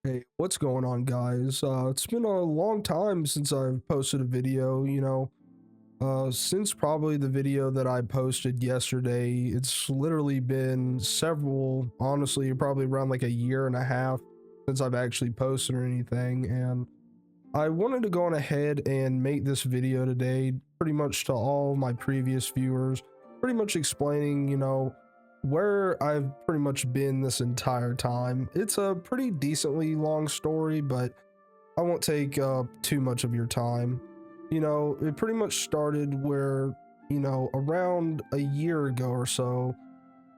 Hey, what's going on, guys? It's been a long time since I've posted a video, since probably the video that I posted yesterday. It's literally been honestly, probably around like a year and a half since I've actually posted or anything. And I wanted to go on ahead and make this video today, pretty much to all my previous viewers, pretty much explaining, where I've pretty much been this entire time. It's a pretty decently long story, but I won't take too much of your time. It pretty much started where, around a year ago or so,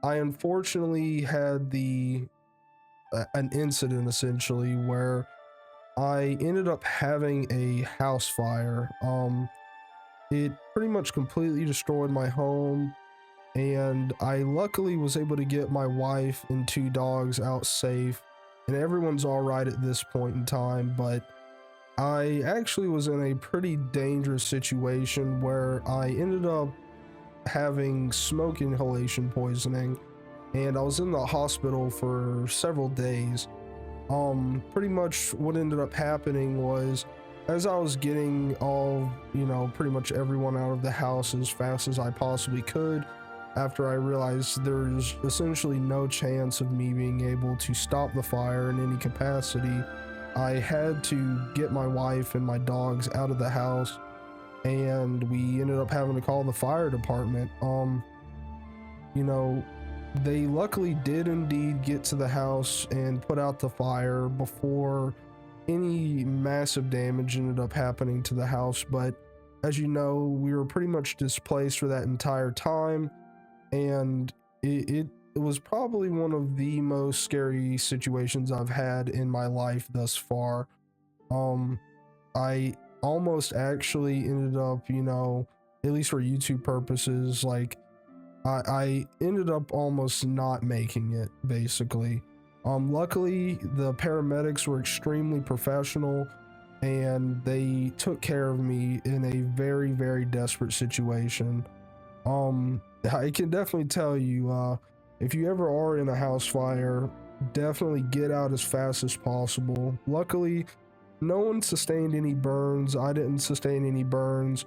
I unfortunately had an incident essentially where I ended up having a house fire. It pretty much completely destroyed my home, and I luckily was able to get my wife and two dogs out safe, and everyone's all right at this point in time. But I actually was in a pretty dangerous situation where I ended up having smoke inhalation poisoning, and I was in the hospital for several days. Pretty much what ended up happening was, as I was getting pretty much everyone out of the house as fast as I possibly could, after I realized there's essentially no chance of me being able to stop the fire in any capacity, I had to get my wife and my dogs out of the house, and we ended up having to call the fire department. You know, they luckily did indeed get to the house and put out the fire before any massive damage ended up happening to the house. But as you know, we were pretty much displaced for that entire time, and it was probably one of the most scary situations I've had in my life thus far. Um, I almost actually ended up, at least for YouTube purposes, like I ended up almost not making it, basically. Luckily, the paramedics were extremely professional, and they took care of me in a very, very desperate situation. I can definitely tell you, if you ever are in a house fire, definitely get out as fast as possible. Luckily, no one sustained any burns. I didn't sustain any burns.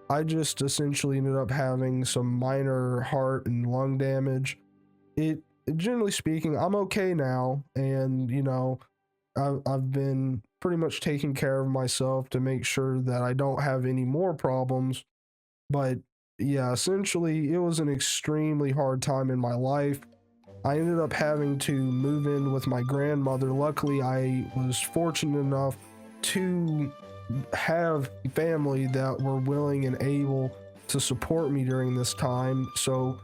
I just essentially ended up having some minor heart and lung damage. It Generally speaking, I'm okay now, and I've been pretty much taking care of myself to make sure that I don't have any more problems. But yeah, essentially, it was an extremely hard time in my life. I ended up having to move in with my grandmother. Luckily, I was fortunate enough to have family that were willing and able to support me during this time. So,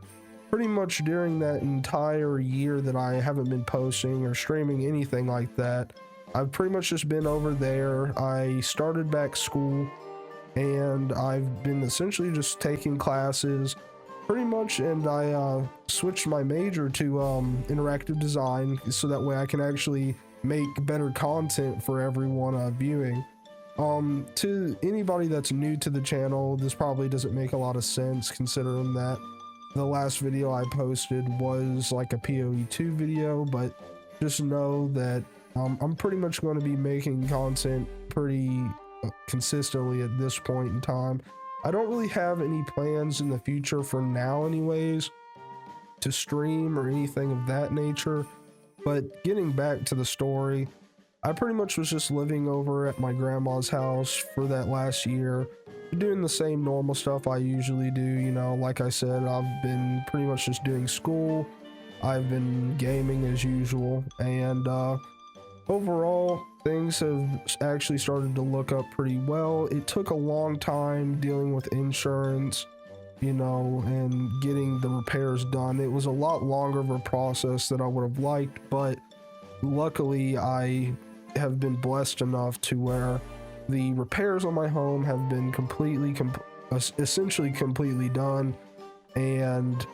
pretty much during that entire year that I haven't been posting or streaming anything like that, I've pretty much just been over there. I started back school, and I've been essentially just taking classes pretty much, and I switched my major to interactive design so that way I can actually make better content for everyone viewing. To anybody that's new to the channel, this probably doesn't make a lot of sense considering that the last video I posted was like a PoE2 video, but just know that I'm pretty much going to be making content pretty consistently at this point in time. I don't really have any plans in the future for now anyways to stream or anything of that nature, but getting back to the story, I pretty much was just living over at my grandma's house for that last year, doing the same normal stuff I usually do. Like I said, I've been pretty much just doing school, I've been gaming as usual, and overall, things have actually started to look up pretty well. It took a long time dealing with insurance, and getting the repairs done. It was a lot longer of a process than I would have liked, but luckily I have been blessed enough to where the repairs on my home have been essentially completely done, and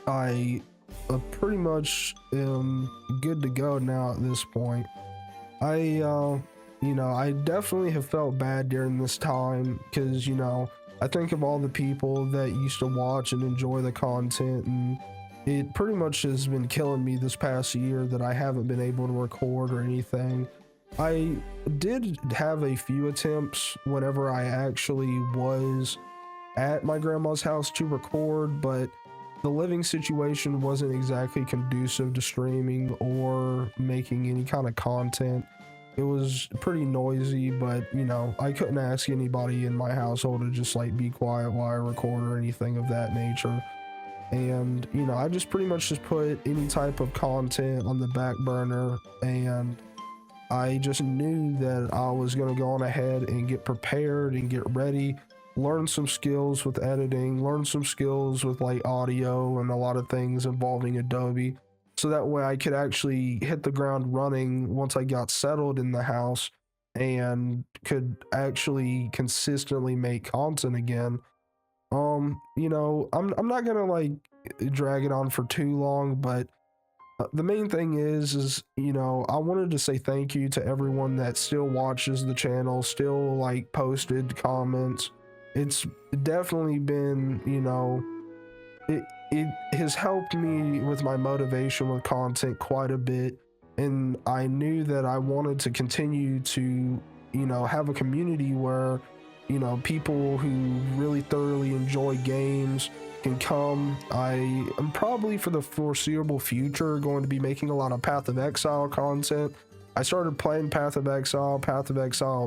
I pretty much am good to go now at this point. I definitely have felt bad during this time because, I think of all the people that used to watch and enjoy the content, and, it pretty much has been killing me this past year that I haven't been able to record or anything. I did have a few attempts whenever I actually was at my grandma's house to record, but the living situation wasn't exactly conducive to streaming or making any kind of content. It was pretty noisy, but you know, I couldn't ask anybody in my household to just like be quiet while I record or anything of that nature. And you know, I just pretty much just put any type of content on the back burner, and I just knew that I was going to go on ahead and get prepared and get ready, learn some skills with editing, learn some skills with like audio and a lot of things involving Adobe, so that way I could actually hit the ground running once I got settled in the house and could actually consistently make content again. You know, I'm not gonna like drag it on for too long, but the main thing is you know, I wanted to say thank you to everyone that still watches the channel, still like posted comments. It's definitely been, you know, it has helped me with my motivation with content quite a bit, and I knew that I wanted to continue to, you know, have a community where, you know, people who really thoroughly enjoy games can come. I am probably for the foreseeable future going to be making a lot of Path of Exile content. I started playing Path of Exile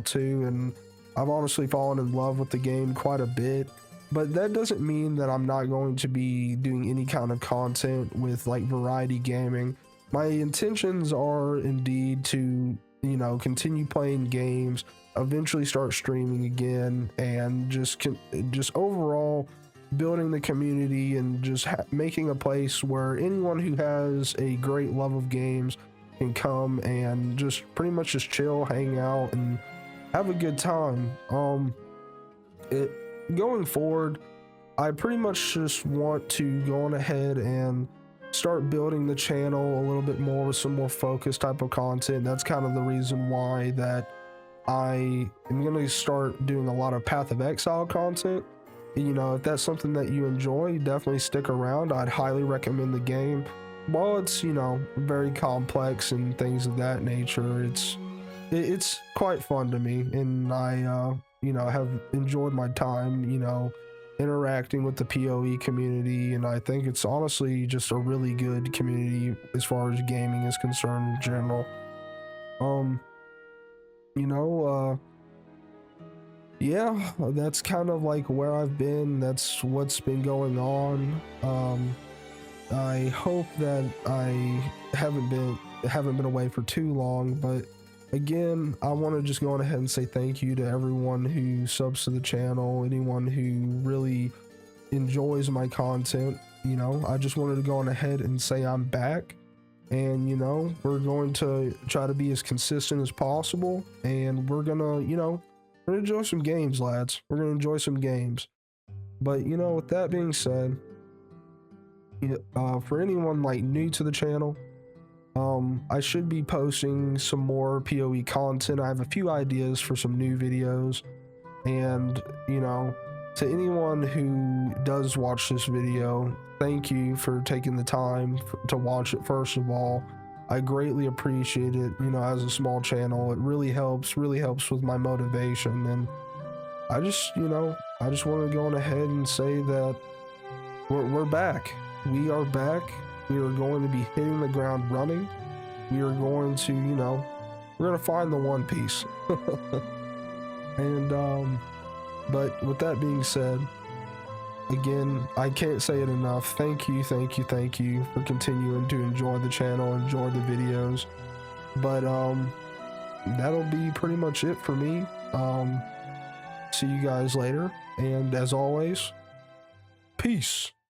2, and I've honestly fallen in love with the game quite a bit. But that doesn't mean that I'm not going to be doing any kind of content with like variety gaming. My intentions are indeed to, you know, continue playing games, eventually start streaming again, and just overall building the community and just making a place where anyone who has a great love of games can come and just pretty much just chill, hang out, and have a good time. Going forward, I pretty much just want to go on ahead and start building the channel a little bit more with some more focused type of content. That's kind of the reason why that I am going to start doing a lot of Path of Exile content. You know, if that's something that you enjoy, definitely stick around. I'd highly recommend the game. While it's, you know, very complex and things of that nature, it's quite fun to me, and I you know, have enjoyed my time, you know, interacting with the PoE community, and I think it's honestly just a really good community as far as gaming is concerned in general. You know, yeah, that's kind of like where I've been. That's what's been going on. I hope that I haven't been away for too long, but again, I want to just go on ahead and say thank you to everyone who subs to the channel, anyone who really enjoys my content. You know, I just wanted to go on ahead and say I'm back, and you know, we're going to try to be as consistent as possible, and we're gonna, you know, we're gonna enjoy some games, lads. We're gonna enjoy some games. But you know, with that being said, for anyone like new to the channel, I should be posting some more PoE content. I have a few ideas for some new videos, and you know, to anyone who does watch this video, thank you for taking the time to watch it. First of all, I greatly appreciate it. You know, as a small channel, it really helps with my motivation, and I just, you know, I just want to go on ahead and say that we're back. We are back. We are going to be hitting the ground running. We are going to, you know, we're going to find the One Piece. And, but with that being said, again, I can't say it enough. Thank you for continuing to enjoy the channel, enjoy the videos. But, that'll be pretty much it for me. See you guys later. And as always, peace.